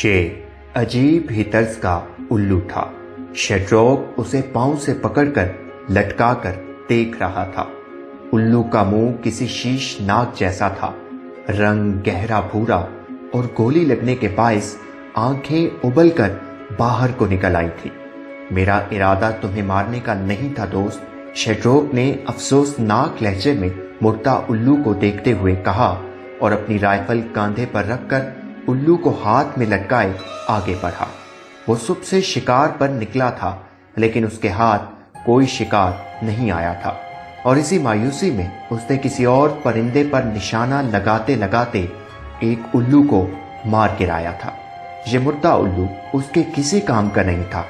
शेर अजीब ही तर्ज का उल्लू था। शेड्रॉक उसे पांव से पकड़कर लटका कर देख रहा था। उल्लू का मुंह किसी शीश नाग जैसा था, रंग गहरा भूरा और गोली लगने के बायस आंखें उबलकर बाहर को निकल आई थी। मेरा इरादा तुम्हें मारने का नहीं था दोस्त, शेड्रॉक ने अफसोसनाक लहजे में मुर्दा उल्लू को देखते हुए कहा और अपनी राइफल कांधे पर रखकर उल्लू को हाथ में लटकाए आगे बढ़ा। वो सुबह से शिकार पर निकला था, लेकिन उसके हाथ कोई शिकार नहीं आया था और इसी मायूसी में उसने किसी और परिंदे पर निशाना लगाते लगाते एक उल्लू को मार गिराया था। ये मुर्दा उल्लू उसके किसी काम का नहीं था।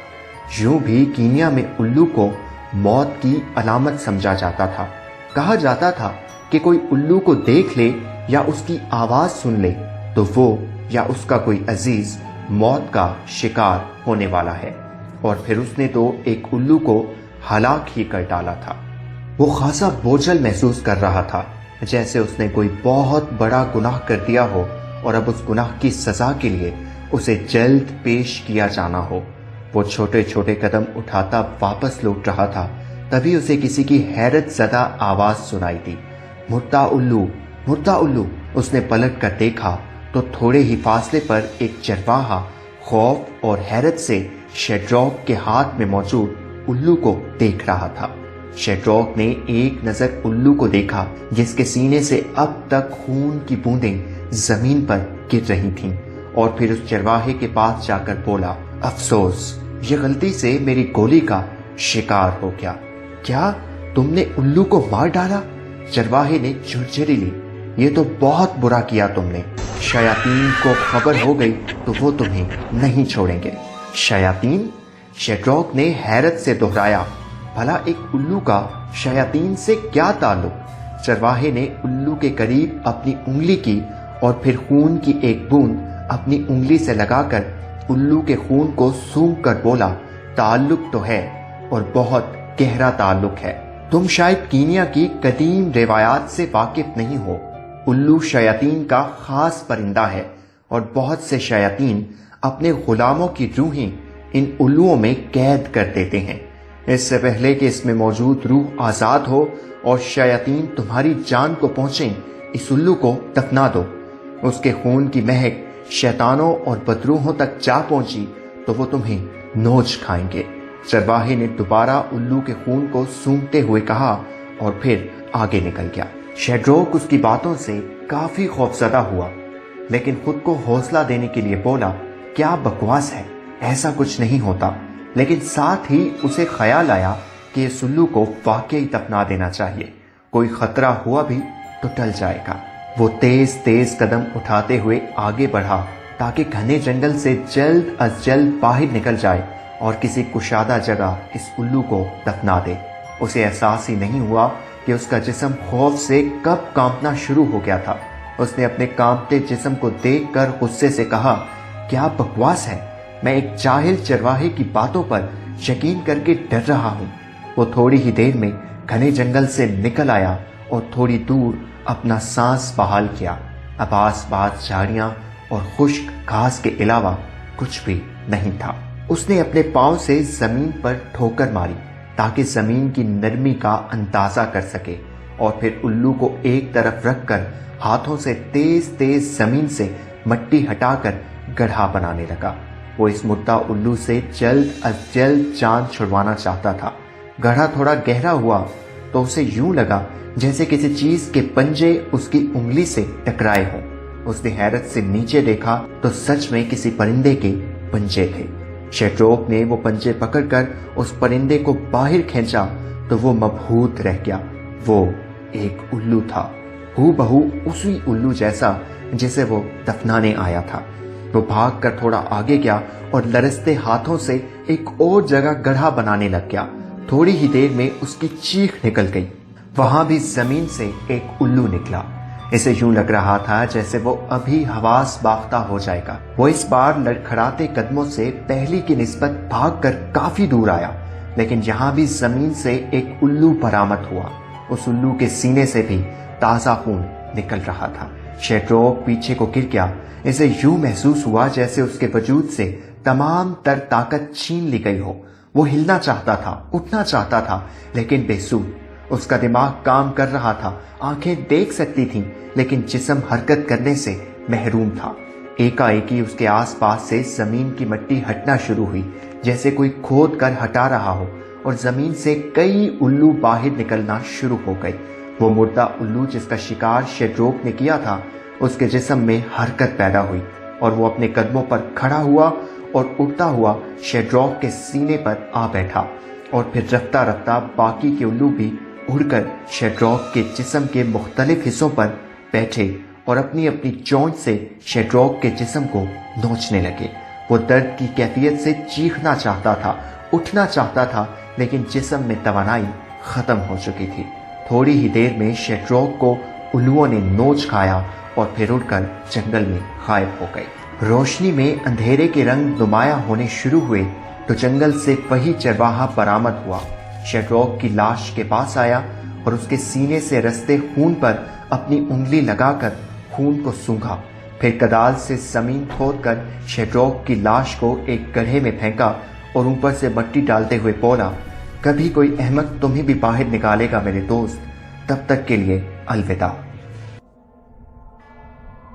यूं भी कीनिया में उल्लू को मौत की अलामत समझा जाता था। कहा जाता था कि कोई उल्लू को देख ले या उसकी आवाज सुन ले तो वो या उसका कोई अजीज मौत का शिकार होने वाला है, और फिर उसने तो एक उल्लू को हलाक ही कर डाला था। वो खासा बोझल महसूस कर रहा था, जैसे उसने कोई बहुत बड़ा गुनाह कर दिया हो और अब उस गुनाह की सजा के लिए उसे जल्द पेश किया जाना हो। वो छोटे छोटे कदम उठाता वापस लौट रहा था, तभी उसे किसी की हैरत ज़दा आवाज सुनाई दी, मुर्दा उल्लू, मुर्दा उल्लू। उसने पलट कर देखा तो थोड़े ही फासले पर एक चरवाहा खौफ और हैरत से शेड्रॉक के हाथ में मौजूद उल्लू को देख रहा था। शेड्रॉक ने एक नजर उल्लू को देखा, जिसके सीने से अब तक खून की बूंदें जमीन पर गिर रही थीं, और फिर उस चरवाहे के पास जाकर बोला, अफसोस, ये गलती से मेरी गोली का शिकार हो गया। क्या तुमने उल्लू को मार डाला? चरवाहे ने झुरझुरी ली। ये तो बहुत बुरा किया तुमने। शयातीन को खबर हो गई तो वो तुम्हें नहीं छोड़ेंगे। शयातीन? शेड्रॉक ने हैरत से दोहराया, भला एक उल्लू का शयातीन से क्या ताल्लुक? चरवाहे ने उल्लू के करीब अपनी उंगली की और फिर खून की एक बूंद अपनी उंगली से लगाकर उल्लू के खून को सूंघ कर बोला, ताल्लुक तो है और बहुत गहरा ताल्लुक है। तुम शायद कीनिया की कदीम रिवायात से वाकिफ नहीं हो। उल्लू शयातीन का खास परिंदा है और बहुत से शयातीन अपने गुलामों की रूहें इन उल्लुओं में कैद कर देते हैं। इससे पहले कि इसमें मौजूद रूह आज़ाद हो और शयातीन तुम्हारी जान को पहुंचे, इस उल्लू को दफना दो। उसके खून की महक शैतानों और बदरूहों तक जा पहुंची तो वो तुम्हें नोच खाएंगे। चरवाहे ने दोबारा उल्लू के खून को सूंघते हुए कहा और फिर आगे निकल गया। शेड्रॉक उसकी बातों से काफी खौफजदा हुआ, लेकिन खुद को हौसला देने के लिए बोला, क्या बकवास है, ऐसा कुछ नहीं होता। लेकिन साथ ही उसे ख्याल आया कि इस उल्लू को वाकई दफना देना चाहिए। कोई खतरा हुआ भी तो टल जाएगा। वो तेज तेज कदम उठाते हुए आगे बढ़ा ताकि घने जंगल से जल्द अज जल्द बाहर निकल जाए और किसी कुशादा जगह इस उल्लू को दफना दे। उसे एहसास ही नहीं हुआ कि उसका जिस्म खौफ से कब कांपना शुरू हो गया था। उसने अपने कांपते जिस्म को देखकर गुस्से से कहा, क्या बकवास है, मैं एक जाहिल चरवाहे की बातों पर यकीन करके डर रहा हूँ। वो थोड़ी ही देर में घने जंगल से निकल आया और थोड़ी दूर अपना सांस बहाल किया। अब आस पास झाड़ियां और खुश्क घास के अलावा कुछ भी नहीं था। उसने अपने पांव से जमीन पर ठोकर मारी ताकि जमीन की नरमी का अंदाजा कर सके, और फिर उल्लू को एक तरफ रखकर हाथों से तेज तेज जमीन से मट्टी हटाकर गड्ढा बनाने लगा। वो इस मुर्दा उल्लू से जल्द अज जल्द जान छुड़वाना चाहता था। गड्ढा थोड़ा गहरा हुआ तो उसे यूं लगा जैसे किसी चीज के पंजे उसकी उंगली से टकराए हों। उसने हैरत से नीचे देखा तो सच में किसी परिंदे के पंजे थे। शेड्रॉक ने वो पंजे पकड़कर उस परिंदे को बाहर खींचा तो वो मबहूत रह गया। वो एक उल्लू था, हूबहू उसी उल्लू जैसा जिसे वो दफनाने आया था। वो भागकर थोड़ा आगे गया और लरसते हाथों से एक और जगह गड्ढा बनाने लग गया। थोड़ी ही देर में उसकी चीख निकल गई। वहां भी जमीन से एक उल्लू निकला। इसे यूं लग रहा था जैसे वो अभी हवास बाख्ता हो जाएगा। वो इस बार लड़खड़ाते कदमों से पहली की निस्बत भागकर काफी दूर आया, लेकिन यहाँ भी जमीन से एक उल्लू बरामद हुआ। उस उल्लू के सीने से भी ताजा खून निकल रहा था। शेड्रॉक पीछे को गिर गया, اسے یوں محسوس ہوا جیسے اس کے وجود سے تمام تر طاقت چھین لی گئی ہو۔ وہ ہلنا چاہتا تھا، اٹھنا چاہتا تھا، لیکن بے سود۔ اس کا دماغ کام کر رہا تھا، آنکھیں دیکھ سکتی تھیں، لیکن جسم حرکت کرنے سے محروم تھا۔ ایک اس کے آس پاس سے زمین کی مٹی ہٹنا شروع ہوئی، جیسے کوئی کھود کر ہٹا رہا ہو، اور زمین سے کئی الو باہر نکلنا شروع ہو گئے۔ وہ مردہ الو جس کا شکار شیڈروک نے کیا تھا، اس کے جسم میں حرکت پیدا ہوئی، اور وہ اپنے قدموں پر کھڑا ہوا اور اڑتا ہوا شیڈروک کے سینے پر آ بیٹھا، اور پھر رفتہ رفتہ باقی کے الو بھی اڑ کر شیڈروک کے جسم کے مختلف حصوں پر بیٹھے اور اپنی اپنی چونچ سے شیڈروک کے جسم کو نوچنے لگے۔ وہ درد کی کیفیت سے چیخنا چاہتا تھا، اٹھنا چاہتا تھا، لیکن جسم میں توانائی ختم ہو چکی تھی۔ تھوڑی ہی دیر میں شیڈروک کو الوؤں نے نوچ کھایا اور پھر اڑ کر جنگل میں غائب ہو گئے۔ روشنی میں اندھیرے کے رنگ نمایاں ہونے شروع ہوئے تو جنگل سے وہی چرواہا برآمد ہوا۔ شیڈروک کی لاش کے پاس آیا اور اس کے سینے سے رستے خون پر اپنی انگلی لگا کر خون کو سونگھا، پھر کدال سے زمین کھود کر شیڈروک کی لاش کو ایک گڑھے میں پھینکا اور اوپر سے مٹی ڈالتے ہوئے بولا، کبھی کوئی احمق تمہیں بھی باہر نکالے گا میرے دوست، تب تک کے لیے الوداع۔